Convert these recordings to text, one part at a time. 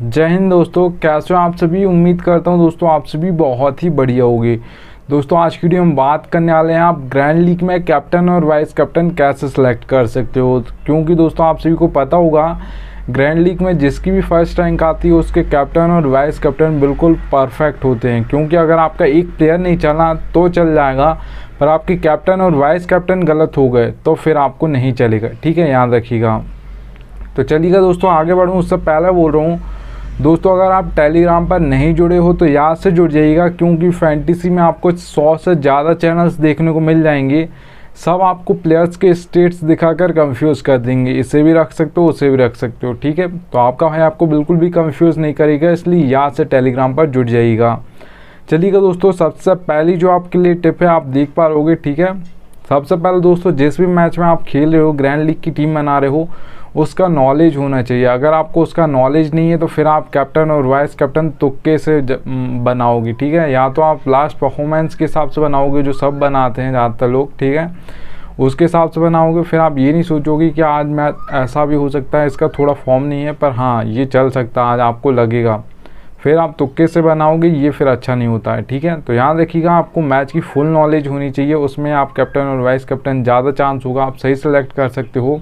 जय हिंद दोस्तों, कैसे हो आप सभी। उम्मीद करता हूं दोस्तों आप सभी बहुत ही बढ़िया होंगे। दोस्तों आज की वीडियो में बात करने वाले हैं आप ग्रैंड लीग में कैप्टन और वाइस कैप्टन कैसे सेलेक्ट कर सकते हो। क्योंकि दोस्तों आप सभी को पता होगा ग्रैंड लीग में जिसकी भी फर्स्ट रैंक आती है उसके कैप्टन और वाइस कैप्टन बिल्कुल परफेक्ट होते हैं। क्योंकि अगर आपका एक प्लेयर नहीं चला तो चल जाएगा, पर आपके कैप्टन और वाइस कैप्टन गलत हो गए तो फिर आपको नहीं चलेगा। ठीक है, याद रखिएगा। तो चलिएगा दोस्तों आगे बढ़ूँ उससे पहले बोल रहा हूँ दोस्तों, अगर आप टेलीग्राम पर नहीं जुड़े हो तो याद से जुड़ जाइएगा। क्योंकि फैंटेसी में आपको 100 से ज़्यादा चैनल्स देखने को मिल जाएंगे। सब आपको प्लेयर्स के स्टेट्स दिखाकर कंफ्यूज कर देंगे, इसे भी रख सकते हो उसे भी रख सकते हो। ठीक है, तो आपका भाई आपको बिल्कुल भी कंफ्यूज नहीं करेगा, इसलिए याद से टेलीग्राम पर जुड़ जाइएगा। चलिएगा दोस्तों, सबसे पहली जो आपके लिए टिप है आप देख पा रहोगे। ठीक है, सबसे पहले दोस्तों जिस भी मैच में आप खेल रहे हो, ग्रैंड लीग की टीम बना रहे हो, उसका नॉलेज होना चाहिए। अगर आपको उसका नॉलेज नहीं है तो फिर आप कैप्टन और वाइस कैप्टन तुक्के से बनाओगे। ठीक है, या तो आप लास्ट परफॉर्मेंस के हिसाब से बनाओगे, जो सब बनाते हैं ज़्यादातर लोग। ठीक है, उसके हिसाब से बनाओगे। फिर आप ये नहीं सोचोगे कि आज मैच ऐसा भी हो सकता है, इसका थोड़ा फॉर्म नहीं है पर हाँ ये चल सकता है आज, आपको लगेगा। फिर आप तुक्के से बनाओगे, ये फिर अच्छा नहीं होता है। ठीक है, तो याद रखिएगा आपको मैच की फुल नॉलेज होनी चाहिए, उसमें आप कैप्टन और वाइस कैप्टन ज़्यादा चांस होगा, आप सही सेलेक्ट कर सकते हो।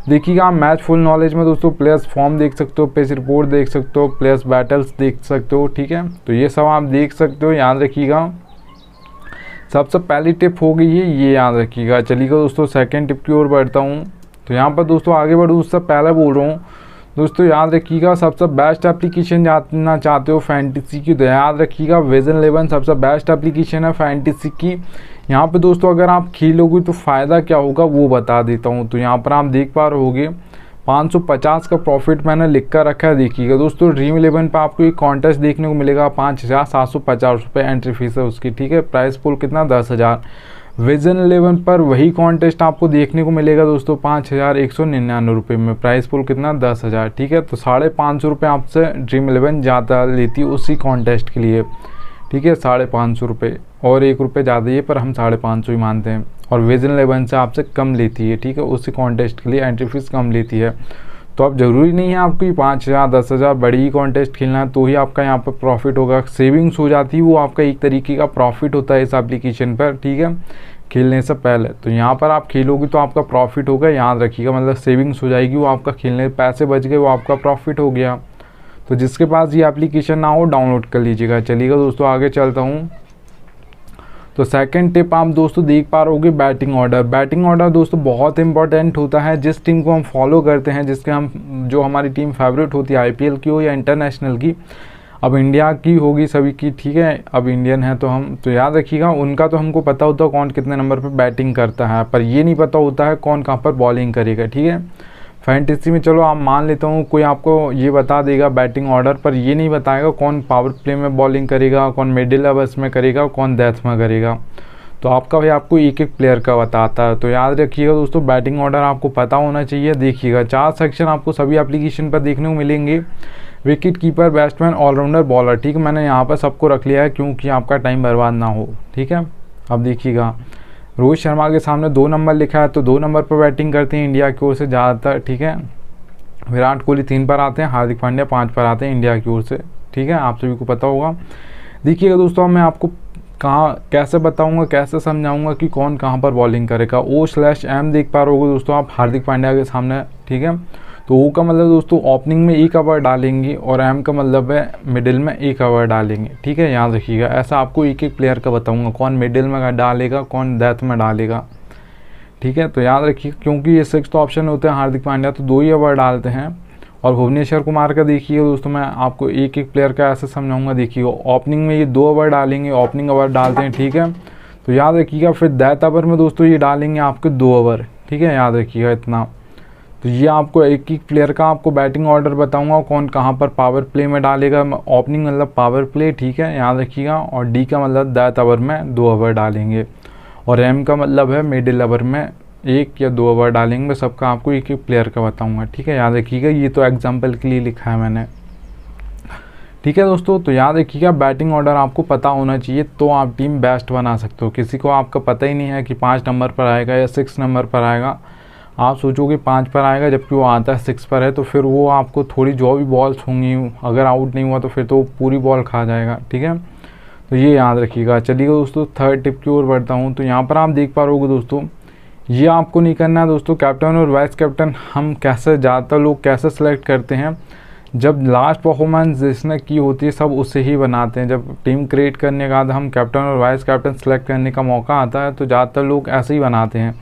देखिएगा आप मैच फुल नॉलेज में दोस्तों प्लेयर्स फॉर्म देख सकते हो, पेस रिपोर्ट देख सकते हो, प्लेयर्स बैटल्स देख सकते हो। ठीक है, तो ये सब आप देख सकते हो, याद रखिएगा। सबसे पहली टिप हो गई है, ये याद रखिएगा। चलिएगा दोस्तों सेकंड टिप की ओर बढ़ता हूँ। तो यहाँ पर दोस्तों आगे बढ़ूँ उससे पहले बोल रहा हूँ दोस्तों, याद रखिएगा सबसे बेस्ट एप्लीकेशन जानना चाहते हो फैंटेसी की तो याद रखिएगा विजन 11 सबसे बेस्ट एप्लीकेशन है फैंटेसी की। यहाँ पे दोस्तों अगर आप खेलोगे तो फ़ायदा क्या होगा वो बता देता हूँ। तो यहाँ पर आप देख पा रहे होगे 550 का प्रॉफिट मैंने लिख कर रखा है। देखिएगा दोस्तों ड्रीम 11 पर आपको एक कॉन्टेस्ट देखने को मिलेगा, 5750 रुपये एंट्री फीस है उसकी। ठीक है, प्राइस पूल कितना 10,000। विजन 11 पर वही कॉन्टेस्ट आपको देखने को मिलेगा दोस्तों 5199 रुपये में, प्राइस पूल कितना 10,000। ठीक है, तो 550 रुपये आपसे ड्रीम 11 ज़्यादा लेती है उसी कॉन्टेस्ट के लिए। ठीक है, 550 रुपये और 1 रुपये ज़्यादा ही है, पर हम 550 ही मानते हैं। और विजन 11 से आपसे कम लेती है। ठीक है, उसी कॉन्टेस्ट के लिए एंट्री फीस कम लेती है। तो अब ज़रूरी नहीं है आपको 5,000 10,000 बड़ी ही कॉन्टेस्ट खेलना है तो ही आपका यहाँ पर प्रॉफिट होगा। सेविंग्स हो जाती है, वो आपका एक तरीके का प्रॉफिट होता है इस एप्लीकेशन पर। ठीक है, खेलने से पहले तो यहाँ पर आप खेलोगे तो आपका प्रॉफिट होगा, याद रखिएगा। मतलब सेविंग्स हो जाएगी, वो आपका खेलने पैसे बच गए, वो आपका प्रॉफिट हो गया। तो जिसके पास ये एप्लीकेशन ना हो डाउनलोड कर लीजिएगा। चलिएगा दोस्तों आगे चलता हूँ। तो सेकंड टिप आप दोस्तों देख पा रहोगे बैटिंग ऑर्डर। बैटिंग ऑर्डर दोस्तों बहुत इंपॉर्टेंट होता है। जिस टीम को हम फॉलो करते हैं, जिसके हम जो हमारी टीम फेवरेट होती है, आईपीएल की हो या इंटरनेशनल की, अब इंडिया की होगी सभी की। ठीक है, अब इंडियन है तो हम तो याद रखिएगा उनका तो हमको पता होता है कौन कितने नंबर पर बैटिंग करता है, पर ये नहीं पता होता है कौन कहाँ पर बॉलिंग करेगा। ठीक है, फैंटेसी में चलो आप मान लेता हूँ कोई आपको ये बता देगा बैटिंग ऑर्डर, पर ये नहीं बताएगा कौन पावर प्ले में बॉलिंग करेगा, कौन मिडिल ओवर्स में करेगा, कौन डेथ में करेगा। तो आपका भाई आपको एक एक प्लेयर का बताता है। तो याद रखिएगा दोस्तों बैटिंग ऑर्डर आपको पता होना चाहिए। देखिएगा 4 सेक्शन आपको सभी एप्लीकेशन पर देखने को मिलेंगे। Wicket keeper, batsman, all rounder, bowler. ठीक है, मैंने यहाँ पर सबको रख लिया है क्योंकि आपका टाइम बर्बाद ना हो। ठीक है, अब देखिएगा रोहित शर्मा के सामने 2 नंबर लिखा है तो 2 नंबर पर बैटिंग करते हैं इंडिया की ओर से ज़्यादातर। ठीक है, विराट कोहली 3 पर आते हैं, हार्दिक पांड्या 5 पर आते हैं इंडिया की ओर से। ठीक है, आप सभी को पता होगा। देखिएगा दोस्तों मैं आपको कहाँ कैसे बताऊंगा, कैसे समझाऊंगा कि कौन कहाँ पर बॉलिंग करेगा। O/M देख पा रहे होगे दोस्तों आप हार्दिक पांड्या के सामने। ठीक है, तो O का मतलब दोस्तों ओपनिंग में 1 ओवर डालेंगे और M का मतलब है मिडिल में 1 ओवर डालेंगे। ठीक है, याद रखिएगा। ऐसा आपको एक एक प्लेयर का बताऊंगा कौन मिडिल में डालेगा, कौन डेथ में डालेगा। ठीक है, तो याद रखिएगा क्योंकि ये 6th ऑप्शन होते हैं हार्दिक पांड्या तो 2 ही ओवर डालते हैं। और भुवनेश्वर कुमार का देखिए दोस्तों मैं आपको एक एक प्लेयर का ऐसे समझाऊंगा। देखिए ओपनिंग में ये 2 ओवर डालेंगे, ओपनिंग ओवर डालते हैं। ठीक है, तो याद रखिएगा। फिर डेथ ओवर में दोस्तों ये डालेंगे आपके 2 ओवर। ठीक है, याद रखिएगा इतना। तो ये आपको एक एक प्लेयर का आपको बैटिंग ऑर्डर बताऊंगा कौन कहाँ पर पावर प्ले में डालेगा। ओपनिंग मतलब पावर प्ले। ठीक है, याद रखिएगा। और डी का मतलब डेथ ओवर में 2 ओवर डालेंगे। और एम का मतलब है मिडिल ओवर में 1 या 2 ओवर डालेंगे। मैं सबका आपको एक एक प्लेयर का बताऊंगा। ठीक है, याद रखिएगा। ये तो एग्जाम्पल के लिए लिखा है मैंने। ठीक है दोस्तों, तो याद रखिएगा बैटिंग ऑर्डर आपको पता होना चाहिए तो आप टीम बेस्ट बना सकते हो। किसी को आपका पता ही नहीं है कि 5 नंबर पर आएगा या 6 नंबर पर आएगा, आप सोचोगे 5 पर आएगा, जबकि वो आता है 6 पर है, तो फिर वो आपको थोड़ी जो भी बॉल्स होंगी, अगर आउट नहीं हुआ तो फिर तो पूरी बॉल खा जाएगा, ठीक है। तो ये याद रखिएगा। चलिए दोस्तों थर्ड टिप की ओर बढ़ता हूँ। तो यहाँ पर आप देख पा रहे होगे दोस्तों, ये आपको नहीं करना है दोस्तों। कैप्टन और वाइस कैप्टन हम कैसे, ज़्यादातर लोग कैसे सेलेक्ट करते हैं, जब लास्ट परफॉर्मेंस जिसने की होती है सब उसे ही बनाते हैं। जब टीम क्रिएट करने के बाद हम कैप्टन और वाइस कैप्टन सेलेक्ट करने का मौका आता है तो ज़्यादातर लोग ऐसे ही बनाते हैं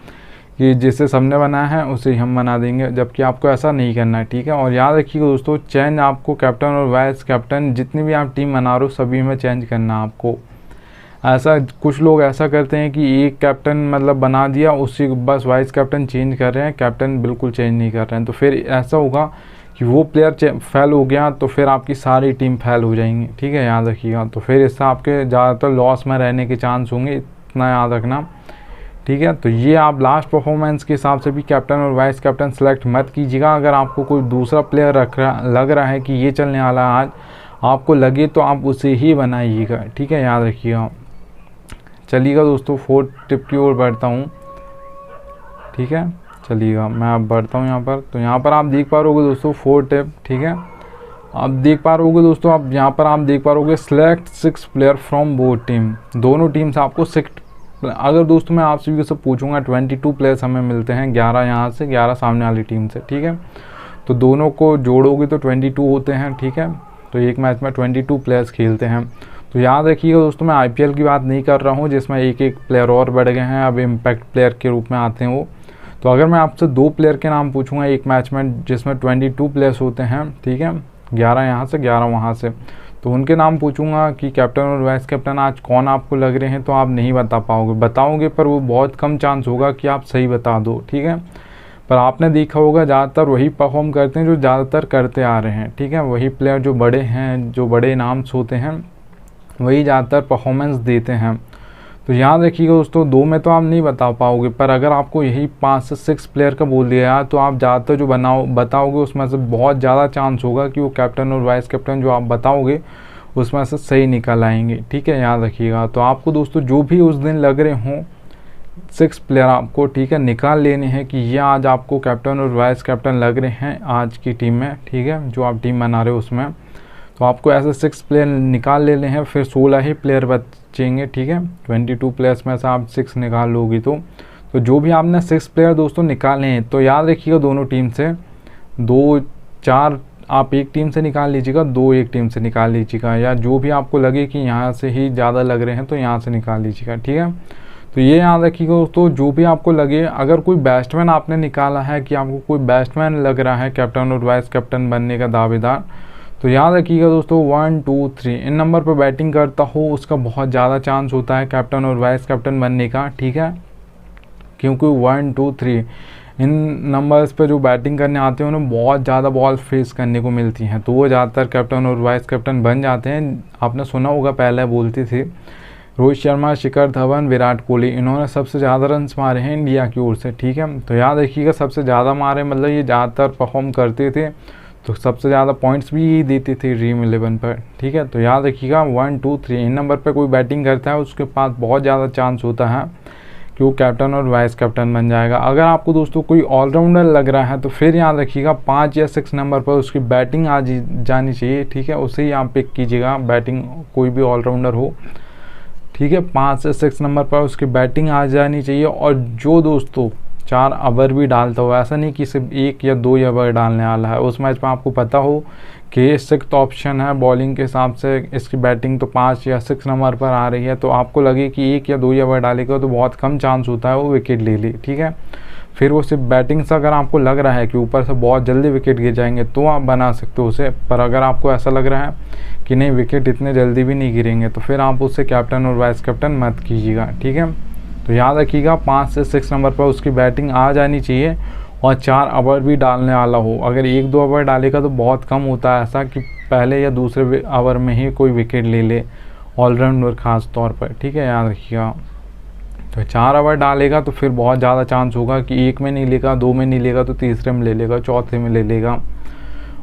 कि जिसे सबने बनाया है उसे ही हम बना देंगे, जबकि आपको ऐसा नहीं करना है, ठीक है। और याद रखिएगा दोस्तों, चेंज आपको कैप्टन और वाइस कैप्टन जितनी भी आप टीम बना रहे हो सभी में चेंज करना है आपको। ऐसा कुछ लोग ऐसा करते हैं कि एक कैप्टन मतलब बना दिया, उसी बस वाइस कैप्टन चेंज कर रहे हैं, कैप्टन बिल्कुल चेंज नहीं कर रहे हैं। तो फिर ऐसा होगा कि वो प्लेयर फेल हो गया तो फिर आपकी सारी टीम फेल हो जाएंगी, ठीक है, याद रखिएगा। तो फिर इससे आपके ज़्यादातर लॉस में रहने के चांस होंगे, इतना याद रखना, ठीक है। तो ये आप लास्ट परफॉर्मेंस के हिसाब से भी कैप्टन और वाइस कैप्टन सेलेक्ट मत कीजिएगा। अगर आपको कोई दूसरा प्लेयर लग रहा है कि ये चलने वाला है आज, आपको लगे तो आप उसे ही बनाइएगा, ठीक है, याद रखिएगा। चलिएगा दोस्तों फोर्थ टिप की ओर बढ़ता हूँ, ठीक है। चलिएगा मैं अब बढ़ता हूँ यहाँ पर। तो यहाँ पर आप देख पा रहे होगे दोस्तों फोर्थ टिप, ठीक है। आप देख पा रहे होगे दोस्तों, आप यहाँ पर आप देख पा रहे होगे select 6 player from both team. दोनों टीम से आपको 6, अगर दोस्तों मैं आपसे भी पूछूंगा 22 प्लेयर्स हमें मिलते हैं, 11 यहाँ से 11 सामने वाली टीम से, ठीक है। तो दोनों को जोड़ोगे तो 22 होते हैं, ठीक है। तो एक मैच में 22 प्लेयर्स खेलते हैं। तो याद रखिएगा दोस्तों, मैं आईपीएल की बात नहीं कर रहा हूँ जिसमें एक प्लेयर और बढ़ गए हैं, अब इम्पैक्ट प्लेयर के रूप में आते हैं वो। तो अगर मैं आपसे 2 प्लेयर के नाम पूछूंगा एक मैच में जिसमें 22 प्लेयर्स होते हैं, ठीक है, 11 यहाँ से 11 वहाँ से, तो उनके नाम पूछूंगा कि कैप्टन और वाइस कैप्टन आज कौन आपको लग रहे हैं, तो आप नहीं बता पाओगे। बताओगे पर वो बहुत कम चांस होगा कि आप सही बता दो, ठीक है। पर आपने देखा होगा ज़्यादातर वही परफॉर्म करते हैं जो ज़्यादातर करते आ रहे हैं, ठीक है। वही प्लेयर जो बड़े हैं, जो बड़े इनाम्स होते हैं, वही ज़्यादातर परफॉर्मेंस देते हैं। तो याद रखिएगा दोस्तों, 2 में तो आप नहीं बता पाओगे, पर अगर आपको यही 5 से 6 प्लेयर का बोल दिया तो आप ज़्यादातर जो बताओगे उसमें से बहुत ज़्यादा चांस होगा कि वो कैप्टन और वाइस कैप्टन जो आप बताओगे उसमें से सही निकल आएंगे, ठीक है, याद रखिएगा। तो आपको दोस्तों जो भी उस दिन लग रहे हों 6 प्लेयर आपको, ठीक है, निकाल लेने हैं कि ये आज आपको कैप्टन और वाइस कैप्टन लग रहे हैं आज की टीम में, ठीक है, जो आप टीम बना रहे हो उसमें। तो आपको ऐसे 6 प्लेयर निकाल लेने हैं, फिर 16 ही प्लेयर बचेंगे, ठीक है। 22 प्लेयर्स में से आप 6 निकाल लोगी तो जो भी आपने 6 प्लेयर दोस्तों निकाले हैं, तो याद रखिएगा दोनों टीम से 2, 4 आप एक टीम से निकाल लीजिएगा, 2 एक टीम से निकाल लीजिएगा, या जो भी आपको लगे कि यहाँ से ही ज़्यादा लग रहे हैं तो यहाँ से निकाल लीजिएगा, ठीक है। तो ये याद रखिएगा दोस्तों, जो भी आपको लगे, अगर कोई बैट्समैन आपने निकाला है कि आपको कोई बैट्समैन लग रहा है कैप्टन और वाइस कैप्टन बनने का दावेदार, तो याद रखिएगा दोस्तों 1, 2, 3 इन नंबर पर बैटिंग करता हो उसका बहुत ज़्यादा चांस होता है कैप्टन और वाइस कैप्टन बनने का, ठीक है। क्योंकि 1, 2, 3 इन नंबर्स पे जो बैटिंग करने आते हैं उन्हें बहुत ज़्यादा बॉल फेस करने को मिलती हैं, तो वो ज़्यादातर कैप्टन और वाइस कैप्टन बन जाते हैं। आपने सुना होगा पहले बोलती थी रोहित शर्मा, शिखर धवन, विराट कोहली, इन्होंने सबसे ज़्यादा रन्स मारे हैं इंडिया की ओर से, ठीक है। तो याद रखिएगा सबसे ज़्यादा मारे मतलब ये ज़्यादातर परफॉर्म करते थे, तो सबसे ज़्यादा पॉइंट्स भी यही देते थे ड्रीम 11 पर, ठीक है। तो याद रखिएगा 1, 2, 3 इन नंबर पर कोई बैटिंग करता है उसके पास बहुत ज़्यादा चांस होता है कि वो कैप्टन और वाइस कैप्टन बन जाएगा। अगर आपको दोस्तों कोई ऑलराउंडर लग रहा है तो फिर याद रखिएगा 5 या 6 नंबर पर उसकी बैटिंग आ जानी चाहिए, ठीक है, उसे ही आप पिक कीजिएगा, बैटिंग कोई भी ऑलराउंडर हो, ठीक है। 5 से 6 नंबर पर उसकी बैटिंग आ जानी चाहिए, और जो दोस्तों 4 ओवर भी डालता हो, ऐसा नहीं कि सिर्फ 1 या 2 ओवर डालने वाला है, उस मैच में आपको पता हो कि 6th ऑप्शन है बॉलिंग के हिसाब से, इसकी बैटिंग तो 5 या 6 नंबर पर आ रही है, तो आपको लगे कि 1 या 2 ओवर डालेगा तो बहुत कम चांस होता है वो विकेट ले ले, ठीक है। फिर वो सिर्फ बैटिंग से अगर आपको लग रहा है कि ऊपर से बहुत जल्दी विकेट गिर जाएंगे तो आप बना सकते हो उसे, पर अगर आपको ऐसा लग रहा है कि नहीं विकेट इतने जल्दी भी नहीं गिरेंगे तो फिर आप उससे कैप्टन और वाइस कैप्टन मत कीजिएगा, ठीक है। तो याद रखिएगा 5 से 6 नंबर पर उसकी बैटिंग आ जानी चाहिए, और 4 ओवर भी डालने वाला हो। अगर 1-2 ओवर डालेगा तो बहुत कम होता है ऐसा कि पहले या दूसरे ओवर में ही कोई विकेट ले ले, ऑलराउंडर खास तौर पर, ठीक है, याद रखिएगा। तो 4 ओवर डालेगा तो फिर बहुत ज़्यादा चांस होगा कि 1 में नहीं लेगा, 2 में नहीं लेगा तो तीसरे में ले लेगा, चौथे में ले लेगा।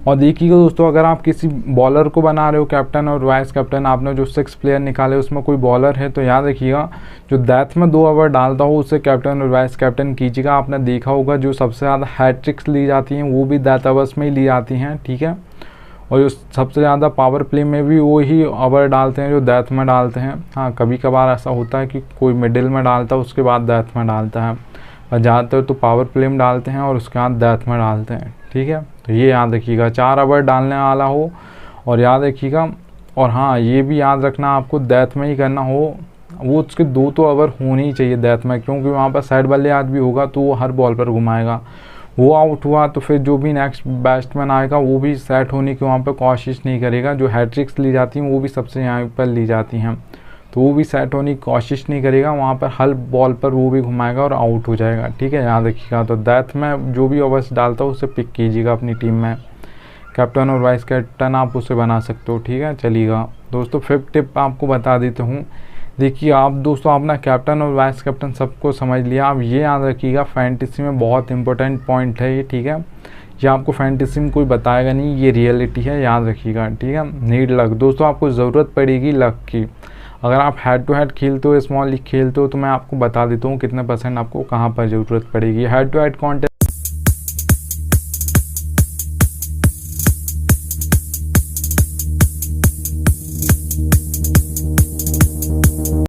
और देखिएगा दोस्तों, अगर आप किसी बॉलर को बना रहे हो कैप्टन और वाइस कैप्टन, आपने जो 6 प्लेयर निकाले उसमें कोई बॉलर है, तो याद रखिएगा जो डेथ में 2 ओवर डालता हो उसे कैप्टन और वाइस कैप्टन कीजिएगा। आपने देखा होगा जो सबसे ज़्यादा हैट्रिक्स ली जाती हैं वो भी डेथ ओवर्स में ही ली जाती हैं, ठीक है। और जो सबसे ज़्यादा पावर प्ले में भी वो ही ओवर डालते हैं जो डेथ में डालते हैं। हाँ, कभी कभार ऐसा होता है कि कोई मिडिल में डालता है उसके बाद डेथ में डालता है, और ज़्यादातर तो पावर प्ले में डालते हैं और उसके बाद डेथ में डालते हैं, ठीक है। तो ये याद रखिएगा, 4 ओवर डालने वाला हो और याद रखिएगा। और हाँ, ये भी याद रखना आपको डेथ में ही करना हो, वो उसके 2 तो ओवर होने ही चाहिए डेथ में, क्योंकि वहाँ पर साइड बल्लेबाज भी होगा तो वो हर बॉल पर घुमाएगा। वो आउट हुआ तो फिर जो भी नेक्स्ट बैट्समैन आएगा वो भी सेट होने की वहाँ पर कोशिश नहीं करेगा। जो हैट्रिक्स ली जाती हैं वो भी सबसे यहाँ पर ली जाती हैं, तो वो भी सेट होने की कोशिश नहीं करेगा, वहाँ पर हर बॉल पर वो भी घुमाएगा और आउट हो जाएगा, ठीक है, याद रखिएगा। तो डेथ में जो भी ओवर्स डालता हो उसे पिक कीजिएगा अपनी टीम में, कैप्टन और वाइस कैप्टन आप उसे बना सकते हो, ठीक है। चलिएगा दोस्तों, 5th टिप आपको बता देता हूँ। देखिए आप दोस्तों, अपना कैप्टन और वाइस कैप्टन सबको समझ लिया, आप ये याद रखिएगा फैंटेसी में बहुत इंपॉर्टेंट पॉइंट है ये, ठीक है। ये आपको फैंटेसी में कोई बताएगा नहीं, ये रियलिटी है, याद रखिएगा, ठीक है। नीड लक दोस्तों, आपको ज़रूरत पड़ेगी लक की। अगर आप हेड टू हेड खेलते हो, स्मॉल लीग खेलते हो, तो मैं आपको बता देता हूँ कितने % आपको कहाँ पर ज़रूरत पड़ेगी। Head to head contest